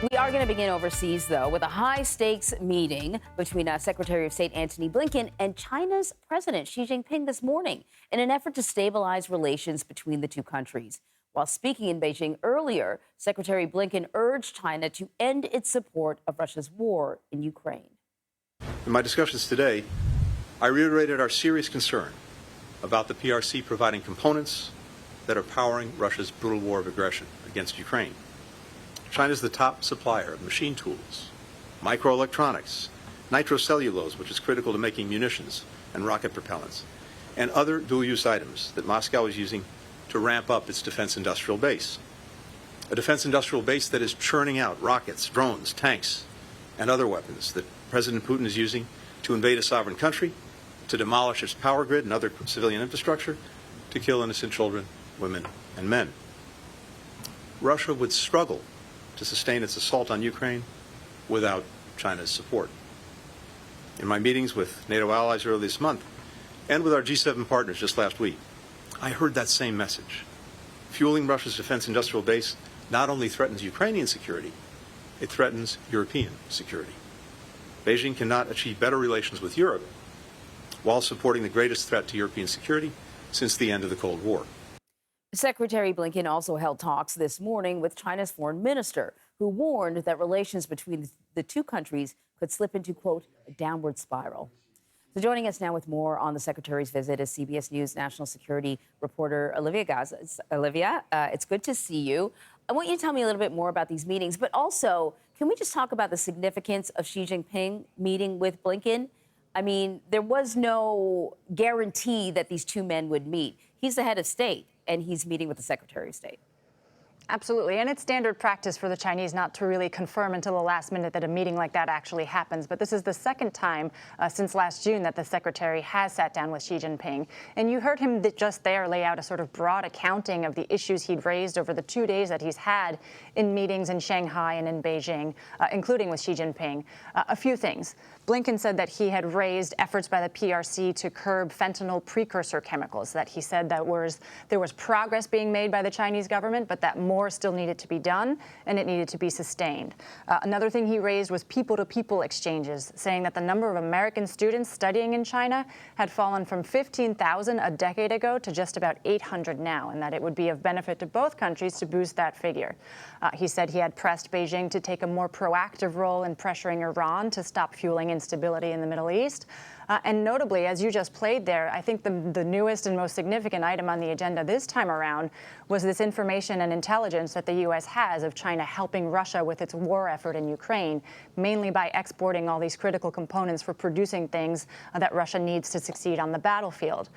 We are going to begin overseas, though, with a high-stakes meeting between Secretary of State Antony Blinken and China's President Xi Jinping this morning in an effort to stabilize relations between the two countries. While speaking in Beijing earlier, Secretary Blinken urged China to end its support of Russia's war in Ukraine. In my discussions today, I reiterated our serious concern about the PRC providing components that are powering Russia's brutal war of aggression against Ukraine. China is the top supplier of machine tools, microelectronics, nitrocellulose, which is critical to making munitions and rocket propellants, and other dual-use items that Moscow is using to ramp up its defense industrial base. A defense industrial base that is churning out rockets, drones, tanks, and other weapons that President Putin is using to invade a sovereign country, to demolish its power grid and other civilian infrastructure, to kill innocent children, women, and men. Russia would struggle to sustain its assault on Ukraine without China's support. In my meetings with NATO allies earlier this month and with our G7 partners just last week, I heard that same message. Fueling Russia's defense industrial base not only threatens Ukrainian security, it threatens European security. Beijing cannot achieve better relations with Europe while supporting the greatest threat to European security since the end of the Cold War. Secretary Blinken also held talks this morning with China's foreign minister, who warned that relations between the two countries could slip into, quote, a downward spiral. So joining us now with more on the secretary's visit is CBS News national security reporter Olivia Gazis. Olivia, it's good to see you. I want you to tell me a little bit more about these meetings, but also, can we just talk about the significance of Xi Jinping meeting with Blinken? I mean, there was no guarantee that these two men would meet. He's the head of state, and he's meeting with the Secretary of State. Absolutely. And it's standard practice for the Chinese not to really confirm until the last minute that a meeting like that actually happens. But this is the second time since last June that the secretary has sat down with Xi Jinping. And you heard him just there lay out a sort of broad accounting of the issues he'd raised over the 2 days that he's had in meetings in Shanghai and in Beijing, including with Xi Jinping. A few things. Blinken said that he had raised efforts by the PRC to curb fentanyl precursor chemicals, that he said that there was progress being made by the Chinese government, but that more still needed to be done and it needed to be sustained. Another thing he raised was people-to-people exchanges, saying that the number of American students studying in China had fallen from 15,000 a decade ago to just about 800 now, and that it would be of benefit to both countries to boost that figure. He said he had pressed Beijing to take a more proactive role in pressuring Iran to stop fueling instability in the Middle East. And notably, as you just played there, I think the newest and most significant item on the agenda this time around was this information and intelligence that the U.S. has of China helping Russia with its war effort in Ukraine, mainly by exporting all these critical components for producing things that Russia needs to succeed on the battlefield.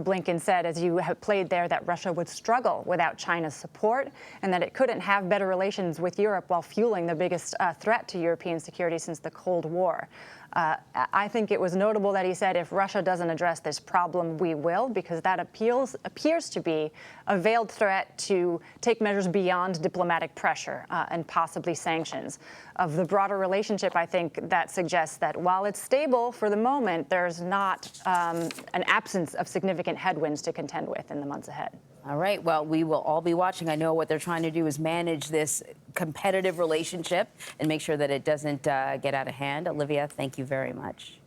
Blinken said, as you have played there, that Russia would struggle without China's support and that it couldn't have better relations with Europe while fueling the biggest threat to European security since the Cold War. I think it was notable that he said, if Russia doesn't address this problem, we will, because that appears to be a veiled threat to take measures beyond diplomatic pressure and possibly sanctions. Of the broader relationship, I think that suggests that while it's stable for the moment, there's not an absence of significant headwinds to contend with in the months ahead. All right. Well, we will all be watching. I know what they're trying to do is manage this competitive relationship and make sure that it doesn't get out of hand. Olivia, thank you very much.